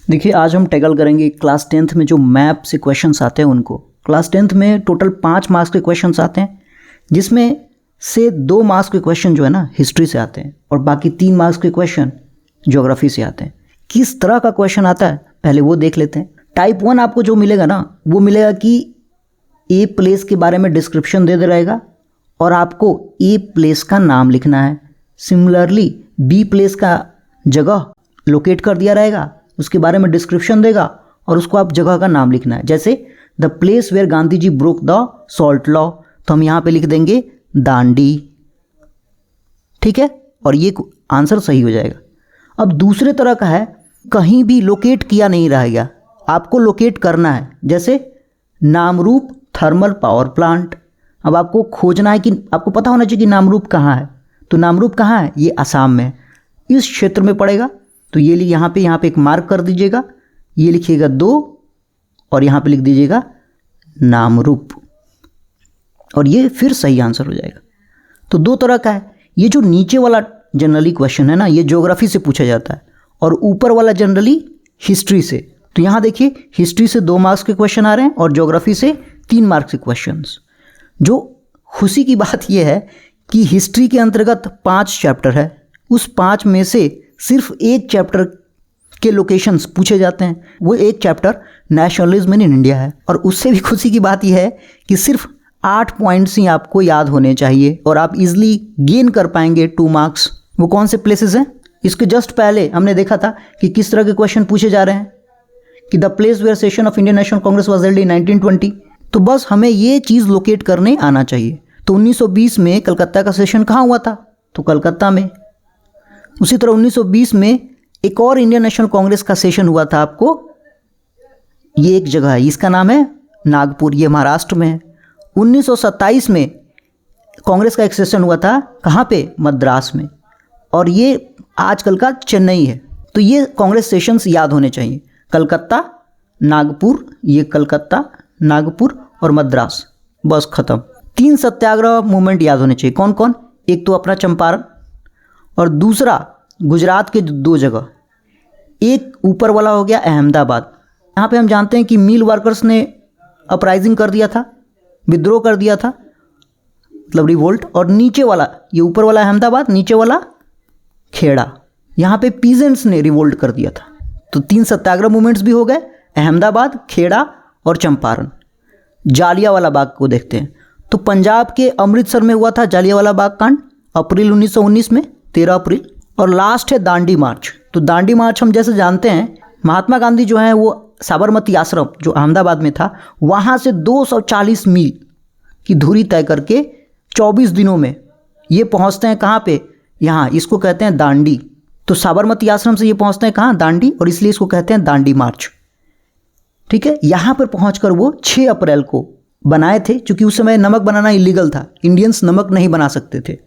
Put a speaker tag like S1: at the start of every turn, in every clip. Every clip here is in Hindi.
S1: देखिए, आज हम टैकल करेंगे क्लास 10th में जो मैप से क्वेश्चंस आते हैं उनको। क्लास 10th में टोटल 5 मार्क्स के क्वेश्चंस आते हैं, जिसमें से 2 मार्क्स के क्वेश्चन जो है ना हिस्ट्री से आते हैं और बाकी 3 मार्क्स के क्वेश्चन ज्योग्राफी से आते हैं। किस तरह का क्वेश्चन आता है पहले वो देख लेते हैं। टाइप 1 आपको जो मिलेगा ना वो मिलेगा कि ए प्लेस के बारे में डिस्क्रिप्शन दे रहेगा और आपको ए प्लेस का नाम लिखना है। सिमिलरली बी प्लेस का जगह लोकेट कर दिया रहेगा, उसके बारे में डिस्क्रिप्शन देगा और उसको आप जगह का नाम लिखना है। जैसे the place where Gandhi ji broke the salt law, तो हम यहाँ पे लिख देंगे दांडी, ठीक है, और ये आंसर सही हो जाएगा। अब दूसरे तरह का है, कहीं भी लोकेट किया नहीं रहेगा, आपको लोकेट करना है। जैसे नामरूप थर्मल पावर प्लांट, अब आपको खोजना है कि आपको पता होना चाहिए कि नामरूप कहाँ है। तो नामरूप कहाँ है? ये असम में, इस क्षेत्र में पड़ेगा। तो ये यहाँ पे एक मार्क कर दीजिएगा, ये लिखिएगा 2 और यहाँ पे लिख दीजिएगा नामरूप, और ये फिर सही आंसर हो जाएगा। तो 2 तरह का है। ये जो नीचे वाला जनरली क्वेश्चन है ना, ये ज्योग्राफी से पूछा जाता है और ऊपर वाला जनरली हिस्ट्री से। तो यहाँ देखिए, हिस्ट्री से 2 मार्क्स के क्वेश्चन आ रहे हैं और ज्योग्राफी से 3 मार्क्स के क्वेश्चंस। जो खुशी की बात यह है कि हिस्ट्री के अंतर्गत 5 चैप्टर है, उस 5 में से सिर्फ एक चैप्टर के लोकेशंस पूछे जाते हैं। वो एक चैप्टर नेशनलिज्म इन इंडिया है, और उससे भी खुशी की बात यह है कि सिर्फ 8 पॉइंट्स ही आपको याद होने चाहिए और आप इजीली गेन कर पाएंगे 2 मार्क्स। वो कौन से प्लेसेस हैं? इसके जस्ट पहले हमने देखा था कि किस तरह के क्वेश्चन पूछे जा रहे हैं कि the place where session of Indian National Congress was held in 1920। तो बस हमें ये चीज़ लोकेट करने आना चाहिए। तो 1920 में कलकत्ता का सेशन कहाँ हुआ था? तो कलकत्ता में। उसी तरह 1920 में एक और इंडियन नेशनल कांग्रेस का सेशन हुआ था, आपको ये एक जगह है, इसका नाम है नागपुर, ये महाराष्ट्र में है। 1927 में कांग्रेस का एक सेशन हुआ था, कहाँ पे? मद्रास में, और ये आजकल का चेन्नई है। तो ये कांग्रेस सेशंस याद होने चाहिए, कलकत्ता, नागपुर, ये कलकत्ता, नागपुर और मद्रास, बस खत्म। 3 सत्याग्रह मूवमेंट याद होने चाहिए। कौन कौन? एक तो अपना चंपारण, और दूसरा गुजरात के 2 जगह, एक ऊपर वाला हो गया अहमदाबाद। यहाँ पे हम जानते हैं कि मिल वर्कर्स ने अपराइजिंग कर दिया था, विद्रोह कर दिया था, मतलब रिवोल्ट। और नीचे वाला, ये ऊपर वाला अहमदाबाद, नीचे वाला खेड़ा, यहाँ पे पीजेंट्स ने रिवोल्ट कर दिया था। तो 3 सत्याग्रह मूवमेंट्स भी हो गए, अहमदाबाद, खेड़ा और चंपारण। जालियांवाला बाग को देखते हैं। तो पंजाब के अमृतसर में हुआ था जालियांवाला बाग कांड, अप्रैल 1919 में, 13 अप्रैल। और लास्ट है दांडी मार्च। तो दांडी मार्च हम जैसे जानते हैं, महात्मा गांधी जो है वो साबरमती आश्रम जो अहमदाबाद में था, वहाँ से 240 मील की दूरी तय करके 24 दिनों में ये पहुँचते हैं कहाँ पे? यहाँ, इसको कहते हैं दांडी। तो साबरमती आश्रम से ये पहुँचते हैं कहाँ? दांडी, और इसलिए इसको कहते हैं दांडी मार्च, ठीक है। यहाँ पर पहुँचकर वो 6 अप्रैल को बनाए थे, क्योंकि उस समय नमक बनाना इलीगल था, इंडियंस नमक नहीं बना सकते थे,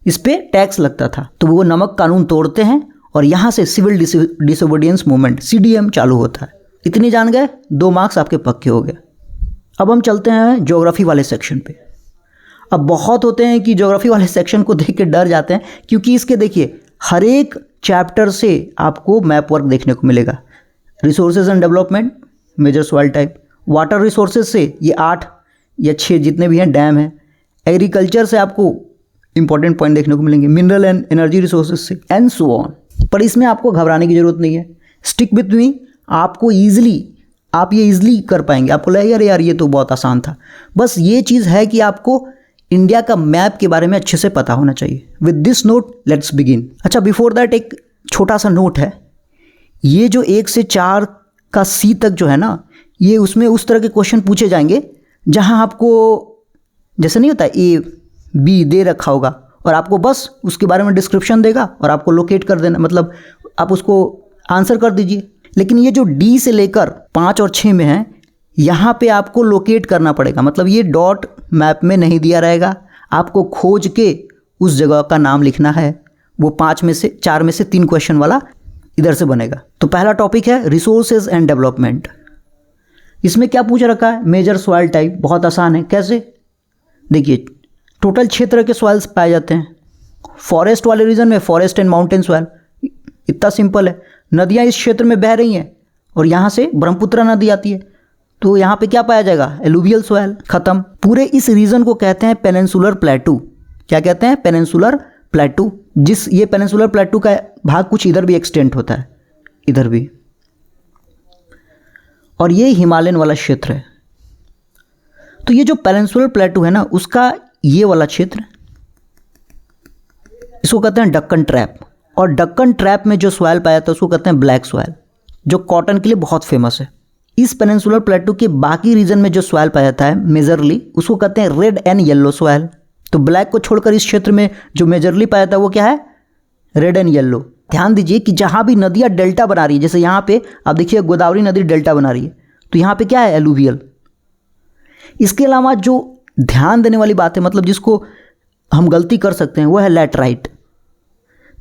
S1: इस पे टैक्स लगता था। तो वो नमक कानून तोड़ते हैं और यहाँ से सिविल डिसोबीडियंस मूवमेंट CDM चालू होता है। इतनी जान गए, 2 मार्क्स आपके पक्के हो गए। अब हम चलते हैं ज्योग्राफी वाले सेक्शन पे। अब बहुत होते हैं कि ज्योग्राफी वाले सेक्शन को देख के डर जाते हैं, क्योंकि इसके देखिए हर एक चैप्टर से आपको मैप वर्क देखने को मिलेगा। Resources and development, major soil type. Water resources से ये 8 या 6 जितने भी हैं डैम हैं। एग्रीकल्चर से आपको इंपॉर्टेंट पॉइंट देखने को मिलेंगे, मिनरल एंड एनर्जी रिसोर्सेज से, एंड सो ऑन। पर इसमें आपको घबराने की जरूरत नहीं है। स्टिक विथ मी, आपको आप ये ईजिली कर पाएंगे। आपको लगेगा अरे यार ये तो बहुत आसान था। बस ये चीज़ है कि आपको इंडिया का मैप के बारे में अच्छे से पता होना चाहिए। With this note let's begin. अच्छा, बिफोर दैट एक छोटा सा नोट है, ये जो 1 से 4 का C तक जो है ना, ये उसमें उस तरह के क्वेश्चन पूछे जाएंगे जहाँ आपको जैसे नहीं होता A-B दे रखा होगा और आपको बस उसके बारे में डिस्क्रिप्शन देगा और आपको लोकेट कर देना, मतलब आप उसको आंसर कर दीजिए। लेकिन ये जो D से लेकर 5 और 6 में है, यहाँ पे आपको लोकेट करना पड़ेगा, मतलब ये डॉट मैप में नहीं दिया रहेगा, आपको खोज के उस जगह का नाम लिखना है। वो 4 में से 3 क्वेश्चन वाला इधर से बनेगा। तो पहला टॉपिक है रिसोर्सेज एंड डेवलपमेंट। इसमें क्या पूछ रखा है? Major soil type. बहुत आसान है। कैसे? देखिए, टोटल 6 तरह के सॉइल्स पाए जाते हैं। फॉरेस्ट वाले रीजन में फॉरेस्ट एंड माउंटेन सॉइल, इतना सिंपल है। नदियाँ इस क्षेत्र में बह रही हैं और यहाँ से ब्रह्मपुत्र नदी आती है, तो यहाँ पे क्या पाया जाएगा, एलुवियल सॉइल। खत्म। पूरे इस रीजन को कहते हैं पेनिनसुलर प्लेटू। क्या कहते हैं, पेनिनसुलर प्लेटू। ये पेनिनसुलर प्लेटू का भाग कुछ इधर भी एक्सटेंट होता है, इधर भी, और ये हिमालयन वाला क्षेत्र है। तो ये जो पेनिनसुलर प्लेटू है ना, उसका ये वाला क्षेत्र, इसको कहते हैं डक्कन ट्रैप। और डक्कन ट्रैप में जो सॉइल पाया जाता है उसको कहते हैं ब्लैक सॉइल, जो कॉटन के लिए बहुत फेमस है। इस पेनिनसुलर प्लेटू के बाकी रीजन में जो सॉइल पाया जाता है मेजरली, उसको कहते हैं रेड एंड येलो सॉइल। तो ब्लैक को छोड़कर इस क्षेत्र में जो मेजरली पाया जाता है वो क्या है, रेड एंड येलो। ध्यान दीजिए कि जहाँ भी नदियाँ डेल्टा बना रही है, जैसे यहाँ पे आप देखिए गोदावरी नदी डेल्टा बना रही है, तो यहाँ पे क्या है, एलुवियल। इसके अलावा जो ध्यान देने वाली बात है, मतलब जिसको हम गलती कर सकते हैं, वो है लेटराइट।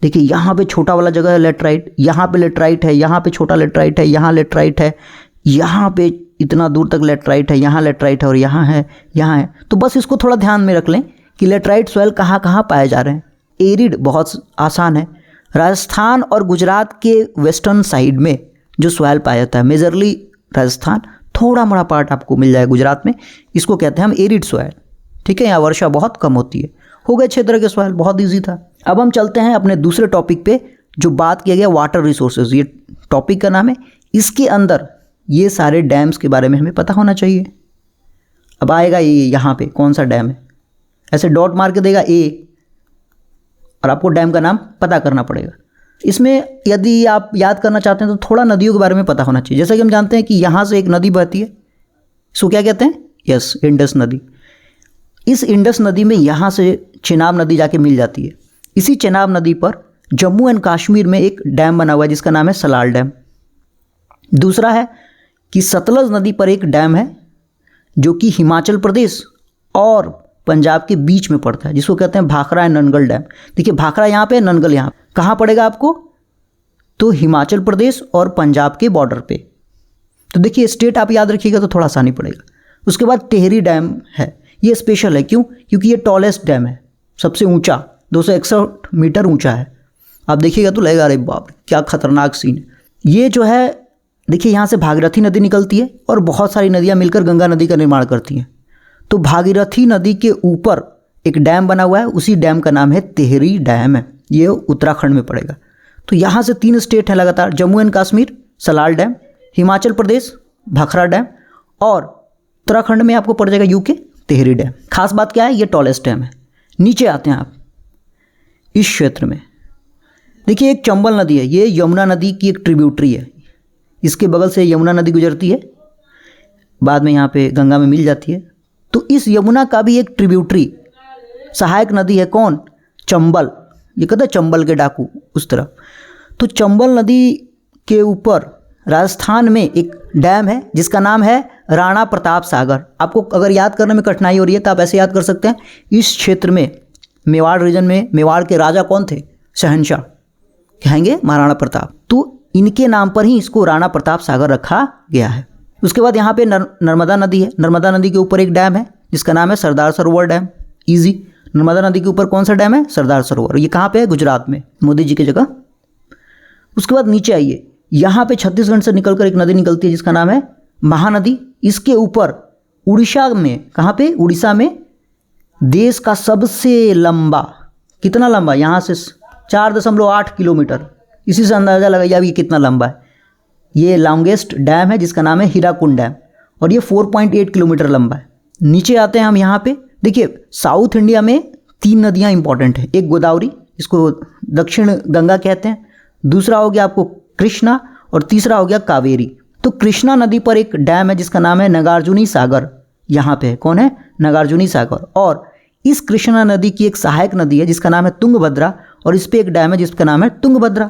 S1: देखिए यहाँ पे छोटा वाला जगह है लेटराइट, यहाँ पे लेटराइट है, यहाँ पे छोटा लेटराइट है, यहाँ लेटराइट है, यहाँ पे इतना दूर तक लेटराइट है, यहाँ लेटराइट है, और यहाँ है, यहाँ है। तो बस इसको थोड़ा ध्यान में रख लें कि लेटराइट सॉइल कहाँ कहाँ पाए जा रहे हैं। एरिड बहुत आसान है, राजस्थान और गुजरात के वेस्टर्न साइड में जो सॉइल पाया जाता है, मेजरली राजस्थान, थोड़ा मोड़ा पार्ट आपको मिल जाएगा गुजरात में, इसको कहते हैं हम एरिड सॉइल। ठीक है, यहाँ वर्षा बहुत कम होती है। हो गए 6 तरह के सॉइल, बहुत ईजी था। अब हम चलते हैं अपने दूसरे टॉपिक पे, जो बात किया गया वाटर रिसोर्सेज, ये टॉपिक का नाम है। इसके अंदर ये सारे डैम्स के बारे में हमें पता होना चाहिए। अब आएगा ये यहाँ पे कौन सा डैम है, ऐसे डॉट मार के देगा ए, और आपको डैम का नाम पता करना पड़ेगा। इसमें यदि आप याद करना चाहते हैं तो थोड़ा नदियों के बारे में पता होना चाहिए। जैसा कि हम जानते हैं कि यहाँ से एक नदी बहती है, इसको क्या कहते हैं, यस, इंडस नदी। इस इंडस नदी में यहाँ से चेनाब नदी जाके मिल जाती है। इसी चेनाब नदी पर जम्मू एंड कश्मीर में एक डैम बना हुआ है जिसका नाम है सलाल डैम। दूसरा है कि सतलज नदी पर एक डैम है जो कि हिमाचल प्रदेश और पंजाब के बीच में पड़ता है, जिसको कहते हैं भाखड़ा एंड ननगल डैम। देखिए भाखड़ा यहाँ पे, ननगल यहाँ, कहाँ पड़ेगा आपको, तो हिमाचल प्रदेश और पंजाब के बॉर्डर पे। तो देखिए स्टेट आप याद रखिएगा तो थोड़ा आसानी पड़ेगा। उसके बाद टेहरी डैम है, ये स्पेशल है, क्यों, क्योंकि ये टॉलेस्ट डैम है, सबसे ऊंचा, 261 मीटर ऊंचा है। आप देखिएगा तो लगेगा अरे बाप क्या खतरनाक सीन है। ये जो है देखिए यहाँ से भागीरथी नदी निकलती है और बहुत सारी नदियाँ मिलकर गंगा नदी का निर्माण करती हैं। तो भागीरथी नदी के ऊपर एक डैम बना हुआ है, उसी डैम का नाम है टेहरी डैम है, ये उत्तराखंड में पड़ेगा। तो यहाँ से 3 स्टेट हैं लगातार, Jammu and Kashmir Salal dam, Himachal Pradesh Bhakra dam, और उत्तराखंड में आपको पड़ जाएगा यूके टेहरी डैम। खास बात क्या है, ये टॉलेस्ट डैम है। नीचे आते हैं आप इस क्षेत्र में, देखिए एक चंबल नदी है, ये यमुना नदी की एक ट्रिब्यूटरी है, इसके बगल से यमुना नदी गुजरती है, बाद में यहाँ पे गंगा में मिल जाती है। तो इस यमुना का भी एक ट्रिब्यूटरी सहायक नदी है, कौन, चंबल। ये कहते हैं चंबल के डाकू उस तरफ। तो चंबल नदी के ऊपर राजस्थान में एक डैम है जिसका नाम है राणा प्रताप सागर। आपको अगर याद करने में कठिनाई हो रही है तो आप ऐसे याद कर सकते हैं, इस क्षेत्र में मेवाड़ रीजन में मेवाड़ के राजा कौन थे, शहनशाह, कहेंगे महाराणा प्रताप। तो इनके नाम पर ही इसको राणा प्रताप सागर रखा गया है। उसके बाद यहाँ पे नर्मदा नदी है, नर्मदा नदी के ऊपर एक डैम है जिसका नाम है सरदार सरोवर डैम। इजी, नर्मदा नदी के ऊपर कौन सा डैम है, सरदार सरोवर। ये कहाँ पे है, गुजरात में, मोदी जी की जगह। उसके बाद नीचे आइए, यहाँ पे छत्तीसगढ़ से निकलकर एक नदी निकलती है जिसका नाम है महानदी। इसके ऊपर उड़ीसा में, कहाँ पे, उड़ीसा में देश का सबसे लंबा, कितना लंबा, यहाँ से 4.8 किलोमीटर, इसी से अंदाज़ा लगाइए अब ये कितना लंबा है। ये लॉन्गेस्ट डैम है जिसका नाम है हीराकुंड डैम, और ये 4.8 किलोमीटर लंबा है। नीचे आते हैं हम यहाँ पे, देखिए साउथ इंडिया में 3 नदियाँ इंपॉर्टेंट हैं, एक गोदावरी, इसको दक्षिण गंगा कहते हैं, दूसरा हो गया आपको कृष्णा, और तीसरा हो गया कावेरी। तो कृष्णा नदी पर एक डैम है जिसका नाम है नागार्जुनी सागर, यहाँ पे कौन है, नागार्जुनी सागर। और इस कृष्णा नदी की एक सहायक नदी है जिसका नाम है तुंगभद्रा, और इस पर एक डैम है जिसका नाम है तुंगभद्रा।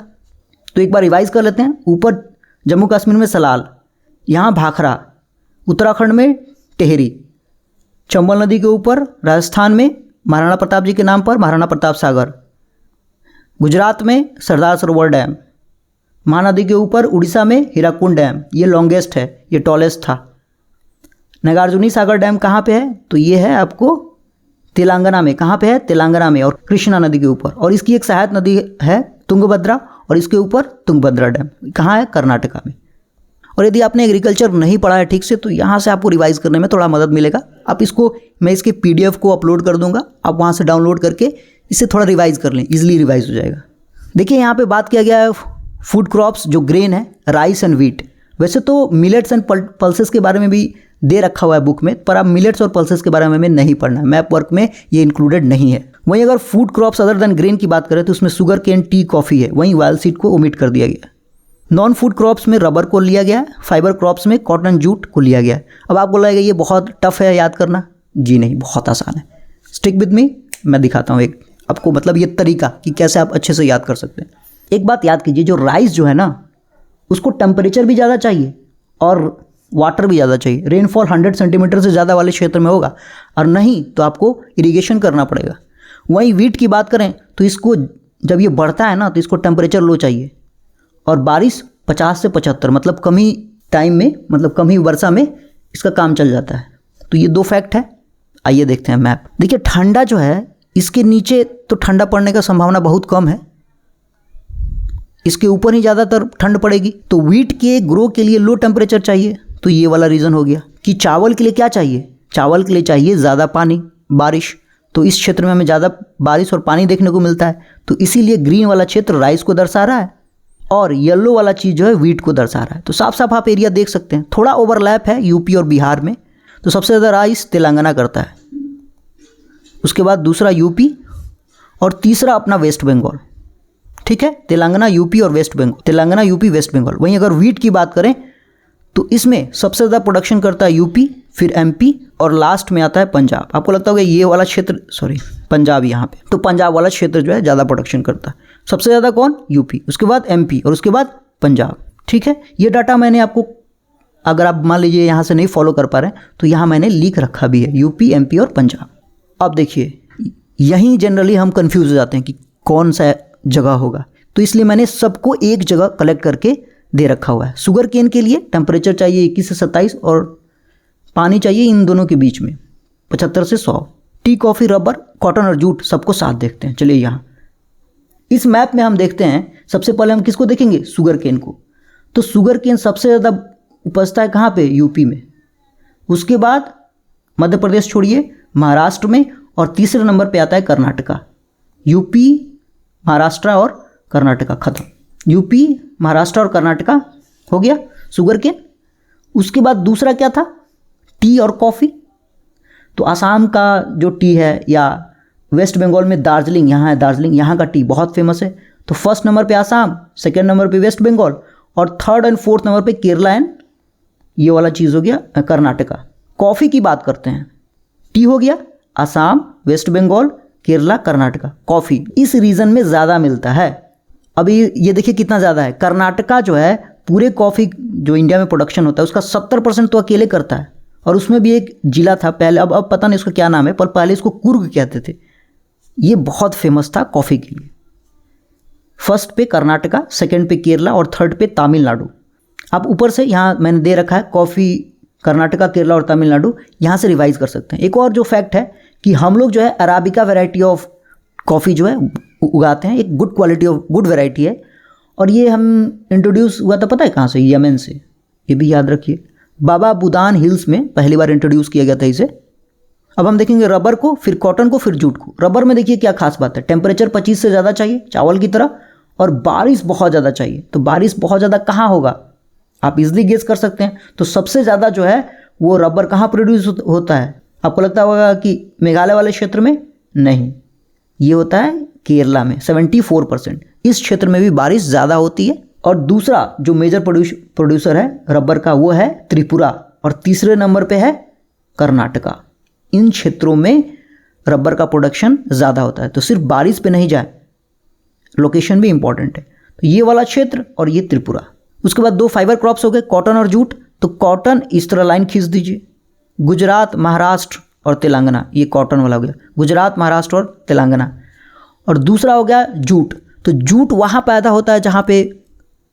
S1: तो एक बार रिवाइज कर लेते हैं, ऊपर जम्मू कश्मीर में सलाल, यहाँ भाखड़ा, उत्तराखंड में टेहरी, चंबल नदी के ऊपर राजस्थान में महाराणा प्रताप जी के नाम पर महाराणा प्रताप सागर, गुजरात में सरदार सरोवर डैम, महानदी के ऊपर उड़ीसा में हीराकुंड डैम, ये लॉन्गेस्ट है, ये टॉलेस्ट था। नागार्जुनी सागर डैम कहाँ पे है, तो ये है आपको तेलंगाना में, कहाँ पे है, तेलंगाना में, और कृष्णा नदी के ऊपर। और इसकी एक सहायक नदी है तुंगभद्रा, और इसके ऊपर तुंगभद्रा डैम कहाँ है, कर्नाटका में। और यदि आपने एग्रीकल्चर नहीं पढ़ा है ठीक से तो यहाँ से आपको रिवाइज़ करने में थोड़ा मदद मिलेगा। आप इसको, मैं इसके PDF को अपलोड कर दूंगा, आप वहाँ से डाउनलोड करके इसे थोड़ा रिवाइज़ कर लें, ईजिली रिवाइज़ हो जाएगा। देखिए यहाँ पे बात किया गया है फूड क्रॉप्स जो ग्रेन है, राइस एंड व्हीट। वैसे तो मिलेट्स एंड पल्सेस के बारे में भी दे रखा हुआ है बुक में, पर आप मिलेट्स और पल्सेस के बारे में नहीं पढ़ना है, मैप वर्क में ये इंक्लूडेड नहीं है। वहीं अगर food crops other than grain की बात करें तो उसमें शुगर केन, टी, कॉफ़ी है, वहीं वायल सीड को ओमिट कर दिया गया। नॉन फूड क्रॉप्स में रबर को लिया गया है, फाइबर क्रॉप्स में कॉटन, जूट को लिया गया है। अब आपको लगेगा ये बहुत टफ है याद करना, जी नहीं, बहुत आसान है। स्टिक विद मी, मैं दिखाता हूँ एक आपको, मतलब ये तरीका कि कैसे आप अच्छे से याद कर सकते हैं। एक बात याद कीजिए, जो राइस जो है ना उसको टेम्परेचर भी ज़्यादा चाहिए और वाटर भी ज़्यादा चाहिए। रेनफॉल 100 सेंटीमीटर से ज़्यादा वाले क्षेत्र में होगा, और नहीं तो आपको इरिगेशन करना पड़ेगा। वहीं वीट की बात करें तो इसको जब ये बढ़ता है ना तो इसको टेम्परेचर लो चाहिए, और बारिश 50 से 75, मतलब कम ही टाइम में, मतलब कम ही वर्षा में इसका काम चल जाता है। तो ये 2 फैक्ट है। आइए देखते हैं मैप। देखिए ठंडा जो है इसके नीचे तो ठंडा पड़ने का संभावना बहुत कम है, इसके ऊपर ही ज़्यादातर ठंड पड़ेगी। तो व्हीट के ग्रो के लिए लो टेम्परेचर चाहिए, तो ये वाला रीज़न हो गया। कि चावल के लिए क्या चाहिए, चावल के लिए चाहिए ज़्यादा पानी, बारिश। तो इस क्षेत्र में हमें ज़्यादा बारिश और पानी देखने को मिलता है, तो इसीलिए ग्रीन वाला क्षेत्र राइस को दर्शा रहा है और येलो वाला चीज़ जो है व्हीट को दर्शा रहा है। तो साफ साफ आप एरिया देख सकते हैं, थोड़ा ओवरलैप है यूपी और बिहार में। तो सबसे ज़्यादा राइस तेलंगाना करता है, उसके बाद दूसरा यूपी और तीसरा अपना वेस्ट बंगाल। ठीक है, तेलंगाना, यूपी और वेस्ट बंगाल, तेलंगाना, यूपी, वेस्ट बंगाल। वहीं अगर व्हीट की बात करें तो इसमें सबसे ज़्यादा प्रोडक्शन करता है यूपी, फिर एमपी और लास्ट में आता है पंजाब। आपको लगता होगा ये वाला क्षेत्र, सॉरी पंजाब यहाँ पे, तो पंजाब वाला क्षेत्र जो है ज़्यादा प्रोडक्शन करता है। सबसे ज़्यादा कौन, यूपी, उसके बाद एमपी और उसके बाद पंजाब। ठीक है, ये डाटा मैंने आपको, अगर आप मान लीजिए यहाँ से नहीं फॉलो कर पा रहे हैं तो यहाँ मैंने लिख रखा भी है, यूपी, एमपी और पंजाब। अब देखिए यहीं जनरली हम कंफ्यूज हो जाते हैं कि कौन सा जगह होगा, तो इसलिए मैंने सबको एक जगह कलेक्ट करके दे रखा हुआ है। शुगर केन के लिए टेम्परेचर चाहिए 21 से 27 और पानी चाहिए इन दोनों के बीच में 75 से 100। टी, कॉफ़ी, रबर, कॉटन और जूट सबको साथ देखते हैं। चलिए यहाँ इस मैप में हम देखते हैं, सबसे पहले हम किसको देखेंगे, शुगर केन को। तो शुगर केन सबसे ज़्यादा उपजता है कहाँ पे, यूपी में, उसके बाद मध्य प्रदेश छोड़िए, महाराष्ट्र में, और तीसरे नंबर पे आता है कर्नाटका। यूपी, महाराष्ट्र और कर्नाटका खत्म। यूपी, महाराष्ट्र और कर्नाटका हो गया शुगर केन। उसके बाद दूसरा क्या था, टी और कॉफ़ी। तो असम का जो टी है, या वेस्ट बंगाल में दार्जिलिंग, यहाँ है दार्जिलिंग, यहाँ का टी बहुत फेमस है। तो फर्स्ट नंबर पे असम, सेकेंड नंबर पे वेस्ट बंगाल, और थर्ड एंड फोर्थ नंबर पे केरला एंड ये वाला चीज़ हो गया कर्नाटका। कॉफ़ी की बात करते हैं, टी हो गया असम, वेस्ट बंगाल, केरला, कर्नाटका। कॉफ़ी इस रीजन में ज़्यादा मिलता है। अभी ये देखिए कितना ज़्यादा है, कर्नाटका जो है पूरे कॉफ़ी जो इंडिया में प्रोडक्शन होता है उसका 70% तो अकेले करता है। और उसमें भी एक जिला था पहले, अब पता नहीं उसका क्या नाम है, पर पहले इसको कुर्ग कहते थे। ये बहुत फेमस था कॉफ़ी के लिए। फर्स्ट पे कर्नाटका, सेकंड पे केरला और थर्ड पे तमिलनाडु। आप ऊपर से यहाँ मैंने दे रखा है कॉफ़ी, कर्नाटका, केरला और तमिलनाडु, यहाँ से रिवाइज कर सकते हैं। एक और जो फैक्ट है कि हम लोग जो है अराबिका वैरायटी ऑफ कॉफ़ी जो है उगाते हैं, एक good quality of good variety है। और ये हम इंट्रोड्यूस हुआ था पता है कहाँ से, यमन से, ये भी याद रखिए। बाबा बुदान हिल्स में पहली बार इंट्रोड्यूस किया गया था इसे। अब हम देखेंगे रबर को, फिर कॉटन को, फिर जूट को। रबर में देखिए क्या खास बात है, टेम्परेचर 25 से ज़्यादा चाहिए चावल की तरह, और बारिश बहुत ज़्यादा चाहिए। तो बारिश बहुत ज़्यादा कहाँ होगा, आप इजली गेस कर सकते हैं। तो सबसे ज़्यादा जो है वो रबर कहाँ प्रोड्यूस होता है, आपको लगता होगा कि मेघालय वाले क्षेत्र में, नहीं, ये होता है केरला में 74%। इस क्षेत्र में भी बारिश ज़्यादा होती है। और दूसरा जो मेजर प्रोड्यूसर है रबर का वो है त्रिपुरा, और तीसरे नंबर पे है कर्नाटका। इन क्षेत्रों में रबर का प्रोडक्शन ज़्यादा होता है। तो सिर्फ बारिश पे नहीं जाए, लोकेशन भी इंपॉर्टेंट है। तो ये वाला क्षेत्र और ये त्रिपुरा। उसके बाद 2 फाइबर क्रॉप्स हो गए, कॉटन और जूट। तो कॉटन इस तरह लाइन खींच दीजिए, गुजरात, महाराष्ट्र और तेलंगाना, ये कॉटन वाला हो गया, गुजरात, महाराष्ट्र और तेलंगाना। और दूसरा हो गया जूट। तो जूट वहाँ पैदा होता है जहाँ पे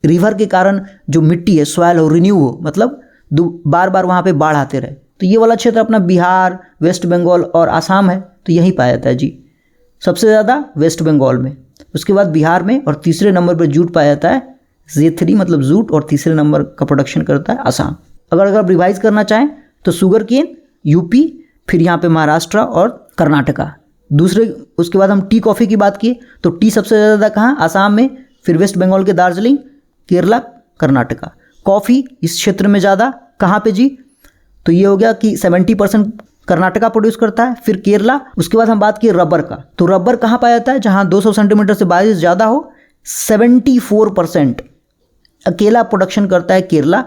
S1: रिवर के कारण जो मिट्टी है, सॉइल हो, रिन्यू हो, मतलब बार बार वहाँ पे बाढ़ आते रहे। तो ये वाला क्षेत्र अपना बिहार, वेस्ट बंगाल और आसाम है, तो यहीं पाया जाता है जी, सबसे ज़्यादा वेस्ट बंगाल में, उसके बाद बिहार में, और तीसरे नंबर पर जूट पाया जाता है Z3 मतलब जूट, और तीसरे नंबर का प्रोडक्शन करता है असम। अगर आप रिवाइज करना चाहें तो शुगर केन यूपी, फिर यहाँ पे महाराष्ट्र और कर्नाटका। दूसरे उसके बाद हम टी कॉफ़ी की बात किए तो टी सबसे ज़्यादा कहाँ, आसाम में, फिर वेस्ट बंगाल के दार्जिलिंग, केरला, कर्नाटका। कॉफ़ी इस क्षेत्र में ज़्यादा कहाँ पे जी, तो ये हो गया कि 70% कर्नाटका प्रोड्यूस करता है, फिर केरला। उसके बाद हम बात किए रबर का, तो रबर कहाँ पाया जाता है, जहाँ 200 सेंटीमीटर से बारिश ज़्यादा हो, 74% अकेला प्रोडक्शन करता है केरला।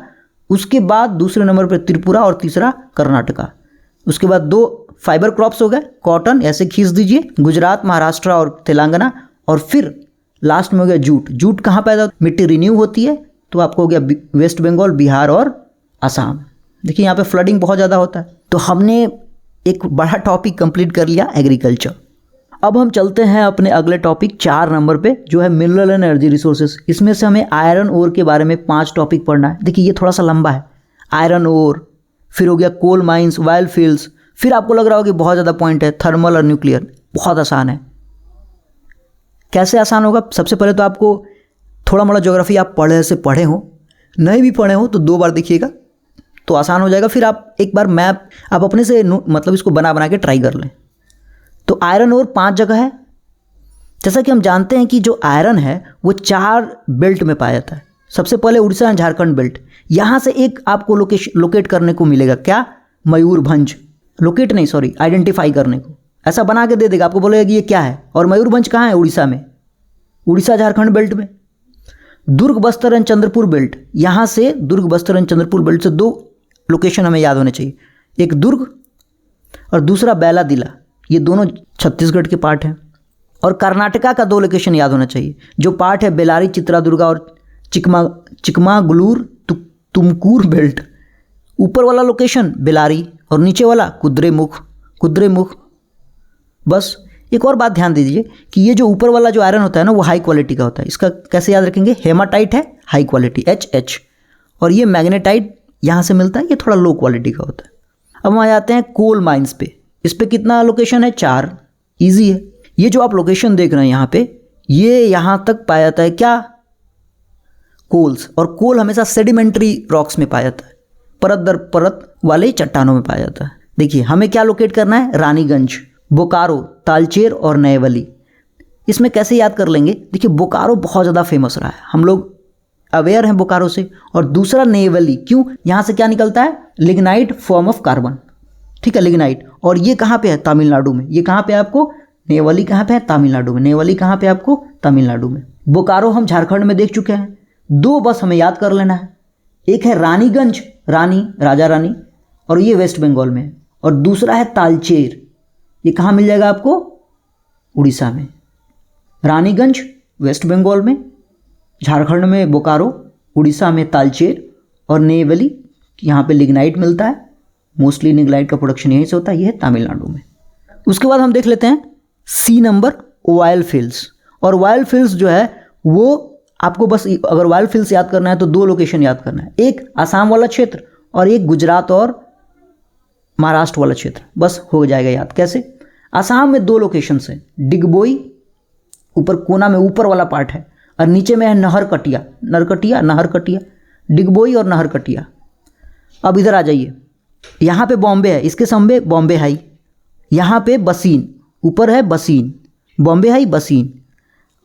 S1: उसके बाद दूसरे नंबर पर त्रिपुरा और तीसरा कर्नाटका। उसके बाद 2 फाइबर क्रॉप्स हो गए, कॉटन ऐसे खींच दीजिए, गुजरात, महाराष्ट्र और तेलंगाना, और फिर लास्ट में हो गया जूट। जूट कहाँ पैदा होता है, मिट्टी रिन्यू होती है, तो आपको हो गया वेस्ट बंगाल, बिहार और असम। देखिए यहाँ पे फ्लडिंग बहुत ज़्यादा होता है। तो हमने एक बड़ा टॉपिक कंप्लीट कर लिया एग्रीकल्चर। अब हम चलते हैं अपने अगले टॉपिक 4 नंबर पे, जो है मिनरल एंड एनर्जी रिसोर्सेज। इसमें से हमें आयरन ओर के बारे में 5 टॉपिक पढ़ना है। देखिए ये थोड़ा सा लंबा है, आयरन ओर, फिर हो गया कोल माइंस, ऑयल फील्ड्स, फिर आपको लग रहा होगा कि बहुत ज़्यादा पॉइंट है, थर्मल और न्यूक्लियर। बहुत आसान है। कैसे आसान होगा, सबसे पहले तो आपको थोड़ा मोड़ा ज्योग्राफी आप पढ़े हो, नहीं भी पढ़े हो तो 2 बार देखिएगा तो आसान हो जाएगा। फिर आप एक बार मैप आप अपने से मतलब इसको बना के ट्राई कर लें। तो आयरन ओर 5 जगह है। जैसा कि हम जानते हैं कि जो आयरन है वो 4 बेल्ट में पाया जाता है। सबसे पहले उड़ीसा एंड झारखंड बेल्ट, यहाँ से एक आपको लोकेट करने को मिलेगा, क्या, मयूरभंज। लोकेट नहीं, सॉरी, आइडेंटिफाई करने को ऐसा बना के दे देगा, आपको बोलेगा कि ये क्या है। और मयूरभंज कहाँ है, उड़ीसा में, उड़ीसा झारखंड बेल्ट में। दुर्ग, बस्तर एंड चंद्रपुर बेल्ट, यहाँ से दुर्ग, बस्तर एंड चंद्रपुर बेल्ट से 2 लोकेशन हमें याद होने चाहिए, एक दुर्ग और दूसरा बैलादिला। ये दोनों छत्तीसगढ़ के पार्ट हैं। और कर्नाटका का 2 लोकेशन याद होना चाहिए, जो पार्ट है बेलारी, चित्रादुर्गा और चिकमागलूर तुमकूर बेल्ट। ऊपर वाला लोकेशन बेलारी और नीचे वाला कुद्रेमुख। बस एक और बात ध्यान दीजिए कि ये जो ऊपर वाला जो आयरन होता है ना, वो हाई क्वालिटी का होता है। इसका कैसे याद रखेंगे, हेमाटाइट है हाई क्वालिटी HH, और ये मैग्नेटाइट यहाँ से मिलता है, ये थोड़ा लो क्वालिटी का होता है। अब हम आ जाते हैं कोल माइंस पे। इस पे कितना लोकेशन है, 4, ईजी है। ये जो आप लोकेशन देख रहे हैं यहाँ पे, ये यहाँ तक पाया जाता है क्या, कोल्स। और कोल हमेशा सेडिमेंट्री रॉक्स में पाया जाता है, परत दर परत वाले चट्टानों में पाया जाता है। देखिए हमें क्या लोकेट करना है, रानीगंज, बोकारो, तालचेर और नएवली। इसमें कैसे याद कर लेंगे, देखिए बोकारो बहुत ज़्यादा फेमस रहा है, हम लोग अवेयर हैं बोकारो से। और दूसरा नएवली, क्यों, यहाँ से क्या निकलता है, लिग्नाइट फॉर्म ऑफ कार्बन, ठीक है, लिग्नाइट। और ये कहाँ पे है, तमिलनाडु में। ये कहाँ पे आपको, नएवली कहाँ पे है, तमिलनाडु में। नएवली कहाँ पे आपको, तमिलनाडु में। बोकारो हम झारखंड में देख चुके हैं। 2 बस हमें याद कर लेना है, एक है रानीगंज, रानी, राजा रानी, और ये वेस्ट बंगाल में। और दूसरा है तालचेर, ये कहाँ मिल जाएगा आपको, उड़ीसा में। रानीगंज वेस्ट बंगाल में, झारखंड में बोकारो, उड़ीसा में तालचेर, और नएवली यहाँ पे लिग्नाइट मिलता है। मोस्टली लिग्नाइट का प्रोडक्शन यहीं से होता है, ये है तमिलनाडु में। उसके बाद हम देख लेते हैं C नंबर, ऑयल फील्ड्स। और ऑयल फील्ड्स जो है वो आपको बस, अगर ऑयल फील्ड्स याद करना है तो 2 लोकेशन याद करना है, एक आसाम वाला क्षेत्र और एक गुजरात और महाराष्ट्र वाला क्षेत्र, बस हो जाएगा याद। कैसे, आसाम में 2 लोकेशन है, डिगबोई, ऊपर कोना में ऊपर वाला पार्ट है, और नीचे में है नहरकटिया, डिगबोई और नहरकटिया। अब इधर आ जाइए, यहाँ पे बॉम्बे है, इसके सामने बॉम्बे हाई, यहाँ पे बसीन, ऊपर है बसीन, बॉम्बे हाई बसीन,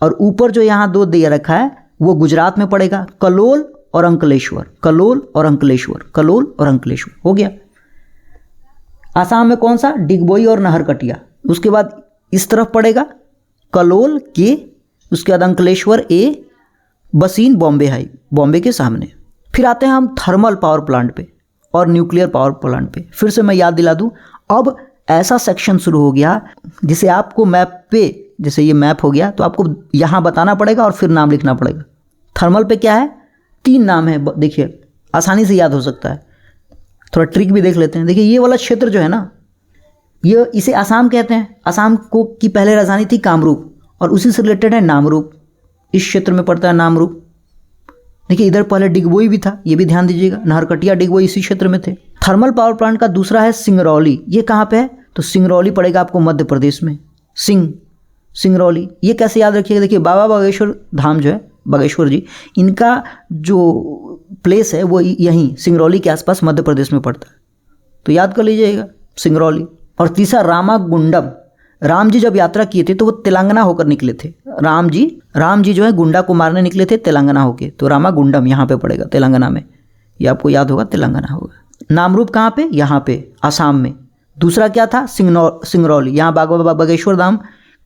S1: और ऊपर जो यहाँ 2 दिया रखा है वो गुजरात में पड़ेगा, कलोल और अंकलेश्वर, हो गया। आसाम में कौन सा, डिगबोई और नहरकटिया। उसके बाद इस तरफ पड़ेगा कलोल के, उसके बाद अंकलेश्वर ए, बसीन बॉम्बे हाई, बॉम्बे के सामने। फिर आते हैं हम थर्मल पावर प्लांट पे और न्यूक्लियर पावर प्लांट पे। फिर से मैं याद दिला दूं, अब ऐसा सेक्शन शुरू हो गया जिसे आपको मैप पे, जैसे ये मैप हो गया तो आपको यहाँ बताना पड़ेगा और फिर नाम लिखना पड़ेगा। थर्मल पे क्या है, 3 नाम है, देखिए आसानी से याद हो सकता है। थोड़ा ट्रिक भी देख लेते हैं। देखिए ये वाला क्षेत्र जो है ना, ये इसे आसाम कहते हैं। आसाम को की पहले राजधानी थी कामरूप, और उसी से रिलेटेड है नामरूप, इस क्षेत्र में पड़ता है नामरूप। देखिए इधर पहले डिगबोई भी था, ये भी ध्यान दीजिएगा, नहरकटिया डिगबोई इसी क्षेत्र में थे। थर्मल पावर प्लांट का दूसरा है सिंगरौली, ये कहाँ पे है, तो सिंगरौली पड़ेगा आपको मध्य प्रदेश में। सिंगरौली, ये कैसे याद रखिएगा, देखिए बाबा बागेश्वर धाम जो है बागेश्वर जी, इनका जो प्लेस है वो यहीं सिंगरौली के आसपास मध्य प्रदेश में पड़ता है, तो याद कर लीजिएगा सिंगरौली। और तीसरा रामागुंडम, राम जी जब यात्रा किए थे तो वो तेलंगाना होकर निकले थे। राम जी जो है गुंडा को मारने निकले थे तेलंगाना होके, तो रामागुंडम यहाँ पे पड़ेगा तेलंगाना में, ये आपको याद होगा तेलंगाना होगा। नामरूप कहाँ पे, यहाँ पे आसाम में। दूसरा क्या था, सिंगरौली, यहाँ बागेश्वर धाम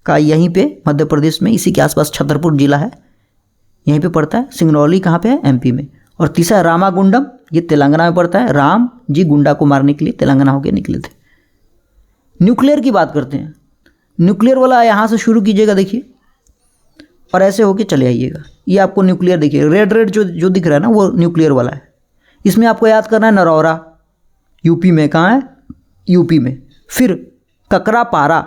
S1: का यहीं पे मध्य प्रदेश में, इसी के आसपास छतरपुर जिला है, यहीं पे पड़ता है। सिंगरौली कहाँ पे है, एमपी में। और तीसरा रामागुंडम, ये तेलंगाना में पड़ता है। राम जी गुंडा को मारने के लिए तेलंगाना होके निकले थे। न्यूक्लियर की बात करते हैं, न्यूक्लियर वाला यहाँ से शुरू कीजिएगा, देखिए, और ऐसे होके चले आइएगा। ये आपको न्यूक्लियर देखिए, रेड जो दिख रहा है ना, वो न्यूक्लियर वाला है। इसमें आपको याद करना है नरौरा, यूपी में। कहाँ है, यूपी में। फिर ककरापारा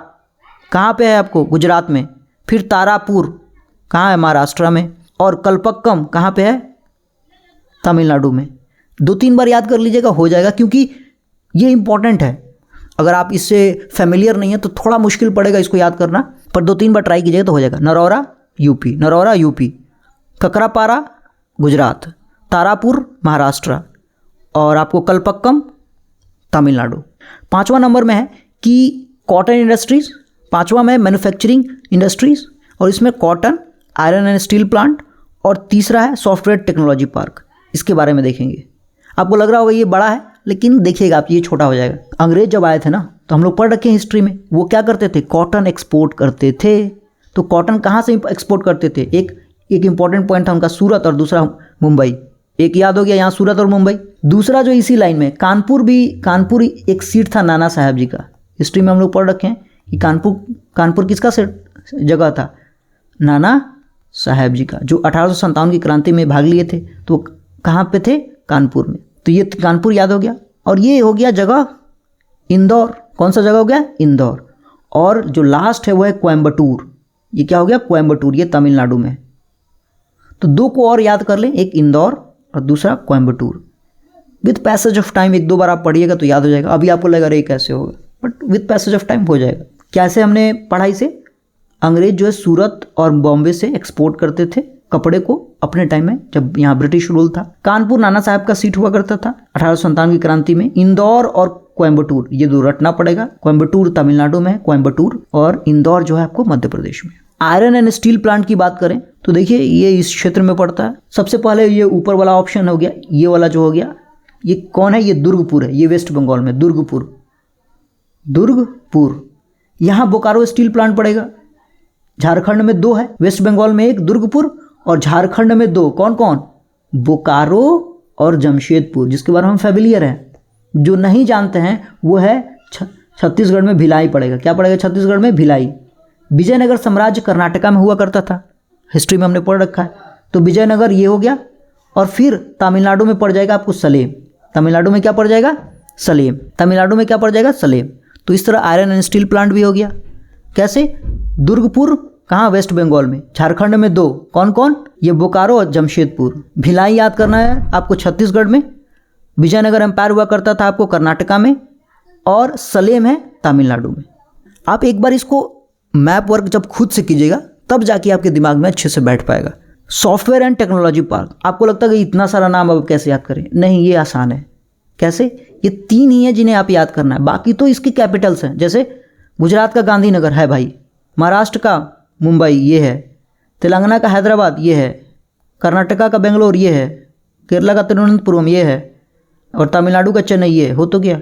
S1: कहाँ पे है आपको, गुजरात में। फिर तारापुर कहाँ है, महाराष्ट्र में। और कल्पक्कम कहाँ पे है, तमिलनाडु में। 2-3 बार याद कर लीजिएगा, हो जाएगा, क्योंकि ये इंपॉर्टेंट है। अगर आप इससे फैमिलियर नहीं है तो थोड़ा मुश्किल पड़ेगा इसको याद करना, पर 2-3 बार ट्राई कीजिएगा तो हो जाएगा। नरौरा यूपी, ककरापारा गुजरात, तारापुर महाराष्ट्र, और आपको कल्पक्कम तमिलनाडु। 5वां नंबर में है कि कॉटन इंडस्ट्रीज़, 5वां में मैन्युफैक्चरिंग इंडस्ट्रीज़, और इसमें cotton, iron and steel plant, और तीसरा है सॉफ्टवेयर टेक्नोलॉजी पार्क। इसके बारे में देखेंगे। आपको लग रहा होगा ये बड़ा है, लेकिन देखिएगा आप, ये छोटा हो जाएगा। अंग्रेज जब आए थे ना, तो हम लोग पढ़ रखे हैं हिस्ट्री में, वो क्या करते थे, कॉटन एक्सपोर्ट करते थे। तो कॉटन कहाँ से एक्सपोर्ट करते थे, एक इंपॉर्टेंट पॉइंट था उनका, सूरत, और दूसरा मुंबई। एक याद हो गया यहाँ, सूरत और मुंबई। दूसरा जो इसी लाइन में, कानपुर एक सीट था नाना साहब जी का। हिस्ट्री में हम लोग पढ़ रखे हैं कि कानपुर किसका जगह था, नाना साहब जी का, जो 1857 की क्रांति में भाग लिए थे। तो कहाँ पे थे, कानपुर में। तो ये कानपुर याद हो गया। और ये हो गया जगह इंदौर। कौन सा जगह हो गया, इंदौर। और जो लास्ट है वो है कोयम्बटूर। ये क्या हो गया, कोयम्बटूर, ये तमिलनाडु में। तो 2 को और याद कर लें, एक इंदौर और दूसरा Coimbatore. With passage of time 1-2 बार आप पढ़िएगा तो याद हो जाएगा। अभी आपको लगेगा अरे कैसे होगा, but with passage of time हो जाएगा। कैसे हमने पढ़ा इसे, अंग्रेज जो है सूरत और बॉम्बे से एक्सपोर्ट करते थे कपड़े को अपने टाइम में, जब यहाँ ब्रिटिश रूल था। कानपुर नाना साहब का सीट हुआ करता था 1857 की क्रांति में। इंदौर और कोयम्बटूर, ये 2 रटना पड़ेगा। कोयम्बटूर तमिलनाडु में है, कोयम्बटूर, और इंदौर जो है आपको मध्य प्रदेश में। आयरन एंड स्टील प्लांट की बात करें तो देखिए ये इस क्षेत्र में पड़ता है। सबसे पहले ये ऊपर वाला ऑप्शन हो गया, ये वाला जो हो गया, ये कौन है, ये दुर्गपुर है, ये वेस्ट बंगाल में, दुर्गपुर। यहाँ बोकारो स्टील प्लांट पड़ेगा। झारखंड में 2 है, वेस्ट बंगाल में 1 दुर्गपुर, और झारखंड में 2, कौन कौन, बोकारो और जमशेदपुर, जिसके बारे में हम फैमिलियर हैं। जो नहीं जानते हैं वो है छत्तीसगढ़ में भिलाई पड़ेगा। क्या पड़ेगा, छत्तीसगढ़ में भिलाई। विजयनगर साम्राज्य कर्नाटका में हुआ करता था, हिस्ट्री में हमने पढ़ रखा है। तो विजयनगर ये हो गया। और फिर तमिलनाडु में पड़ जाएगा आपको सलेम। तमिलनाडु में क्या पड़ जाएगा, सलेम। तमिलनाडु में क्या पड़ जाएगा, सलेम। तो इस तरह आयरन एंड स्टील प्लांट भी हो गया। कैसे, दुर्गपुर कहाँ, वेस्ट बंगाल में। झारखंड में 2, कौन कौन, ये बोकारो और जमशेदपुर। भिलाई याद करना है आपको, छत्तीसगढ़ में। विजयनगर एम्पायर हुआ करता था आपको कर्नाटका में, और सलेम है तमिलनाडु में। आप एक बार इसको मैप वर्क जब खुद से कीजिएगा तब जाके आपके दिमाग में अच्छे से बैठ पाएगा। सॉफ्टवेयर एंड टेक्नोलॉजी पार्क, आपको लगता है कि इतना सारा नाम अब कैसे याद करें, नहीं, ये आसान है। कैसे, ये 3 ही हैं जिन्हें आप याद करना है, बाकी तो इसकी कैपिटल्स हैं। जैसे गुजरात का गांधीनगर है भाई, महाराष्ट्र का मुंबई ये है, तेलंगाना का हैदराबाद ये है, कर्नाटका का बेंगलोर ये है, केरला का तिरुवनंतपुरम ये है, और तमिलनाडु का चेन्नई ये हो तो गया।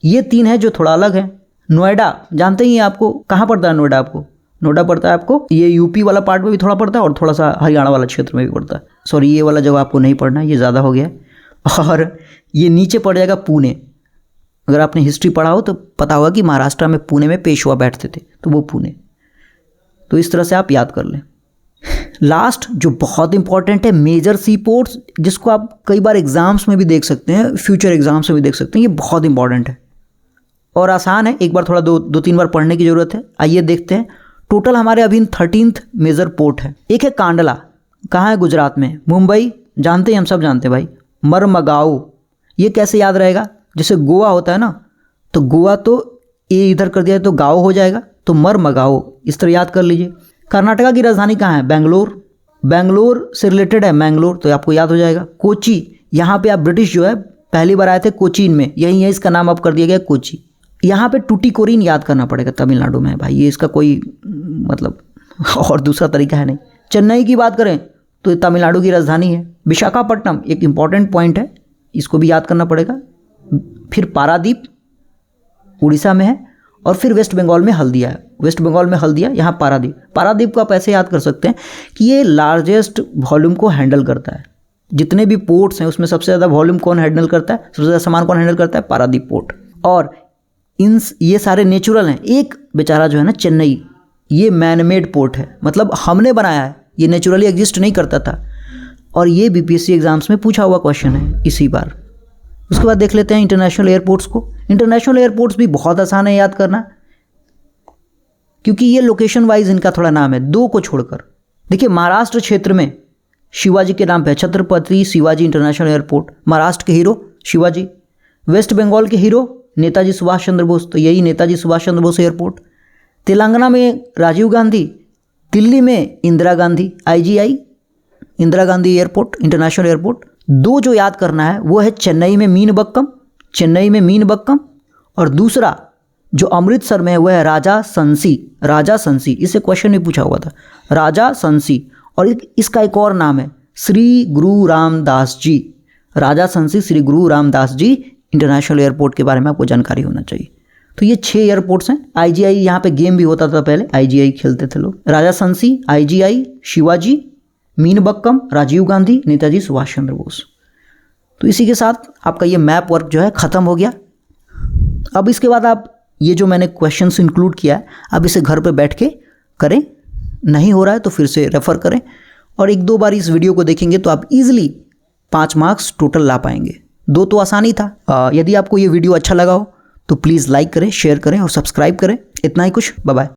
S1: ये 3 है जो थोड़ा अलग है। नोएडा जानते ही हैं, आपको कहाँ पड़ता है नोएडा, आपको नोएडा पड़ता है आपको ये यूपी वाला पार्ट में भी थोड़ा पड़ता है, और थोड़ा सा हरियाणा वाला क्षेत्र में भी पड़ता है। सॉरी, ये वाला जगह आपको नहीं पढ़ना, ये ज़्यादा हो गया। और ये नीचे पड़ जाएगा पुणे। अगर आपने हिस्ट्री पढ़ा हो तो पता होगा कि महाराष्ट्र में पुणे में पेशवा बैठते थे, तो वो पुणे। तो इस तरह से आप याद कर लें। लास्ट जो बहुत इंपॉर्टेंट है, मेजर सी पोर्ट्स, जिसको आप कई बार एग्जाम्स में भी देख सकते हैं, फ्यूचर एग्जाम्स में भी देख सकते हैं। ये बहुत इंपॉर्टेंट है और आसान है, एक बार थोड़ा 2-3 बार पढ़ने की ज़रूरत है। आइए देखते हैं। टोटल हमारे अभी 13th मेजर पोर्ट है। एक है कांडला, कहाँ है, गुजरात में। मुंबई जानते हैं, हम सब जानते हैं भाई। मरमगाओ, ये कैसे याद रहेगा, जैसे गोवा होता है ना, तो गोवा तो ये इधर कर दिया तो गाँव हो जाएगा, तो मरमगाओ, इस तरह याद कर लीजिए। कर्नाटका की राजधानी कहाँ है, बेंगलोर। बेंगलोर से रिलेटेड है, मैंगलोर तो आपको याद हो जाएगा। कोची, यहाँ पे आप ब्रिटिश जो है पहली बार आए थे कोचीन में, यही है, इसका नाम अब कर दिया गया कोची। यहाँ पे टूटीकोरिन याद करना पड़ेगा, तमिलनाडु में है भाई, ये इसका कोई मतलब और दूसरा तरीका है नहीं। चेन्नई की बात करें तो ये तमिलनाडु की राजधानी है। विशाखापट्टनम एक इम्पॉर्टेंट पॉइंट है, इसको भी याद करना पड़ेगा। फिर पारादीप उड़ीसा में है, और फिर वेस्ट बंगाल में हल्दिया है। वेस्ट बंगाल में हल्दिया, यहाँ पारादीप। पारादीप को आप ऐसे याद कर सकते हैं कि ये लार्जेस्ट वॉल्यूम को हैंडल करता है। जितने भी पोर्ट्स हैं उसमें सबसे ज़्यादा वॉल्यूम कौन हैंडल करता है, सबसे ज़्यादा सामान कौन हैंडल करता है, पारादीप पोर्ट। और ये सारे नेचुरल हैं। एक बेचारा जो है ना चेन्नई, ये मैन मेड पोर्ट है, मतलब हमने बनाया है, ये नेचुरली एग्जिस्ट नहीं करता था। और ये बीपीएससी एग्जाम्स में पूछा हुआ क्वेश्चन है इसी बार। उसके बाद देख लेते हैं इंटरनेशनल एयरपोर्ट्स को। इंटरनेशनल एयरपोर्ट्स भी बहुत आसान है याद करना, क्योंकि ये लोकेशन वाइज इनका थोड़ा नाम है, दो को छोड़कर। देखिए महाराष्ट्र क्षेत्र में शिवाजी के नाम पे छत्रपति शिवाजी इंटरनेशनल एयरपोर्ट, महाराष्ट्र के हीरो शिवाजी। वेस्ट बंगाल के हीरो नेताजी सुभाष चंद्र बोस, तो यही नेताजी सुभाष चंद्र बोस एयरपोर्ट। तेलंगाना में राजीव गांधी, दिल्ली में Indira Gandhi, IGI Indira Gandhi airport international airport. दो जो याद करना है वो है चेन्नई में मीनबक्कम, चेन्नई में मीनबक्कम, और दूसरा जो अमृतसर में है वह है राजा संसी, राजा संसी। इससे क्वेश्चन नहीं पूछा हुआ था, राजा संसी। और इसका एक और नाम है श्री गुरु रामदास जी, राजा संसी श्री गुरु रामदास जी इंटरनेशनल एयरपोर्ट के बारे में आपको जानकारी होना चाहिए। तो ये 6 एयरपोर्ट्स हैं। IGI यहाँ पे गेम भी होता था पहले, IGI खेलते थे लोग। राजा संसी, IGI, शिवाजी, मीनबक्कम, राजीव गांधी, नेताजी सुभाष चंद्र बोस। तो इसी के साथ आपका ये मैप वर्क जो है ख़त्म हो गया। अब इसके बाद आप ये जो मैंने क्वेश्चंस इंक्लूड किया है, आप इसे घर पे बैठ के करें। नहीं हो रहा है तो फिर से रेफ़र करें, और 1-2 बार इस वीडियो को देखेंगे तो आप इजीली 5 मार्क्स टोटल ला पाएंगे। 2 तो आसानी था। यदि आपको ये वीडियो अच्छा लगा हो तो प्लीज़ लाइक करें, शेयर करें और सब्सक्राइब करें। इतना ही कुछ, बाय बाय।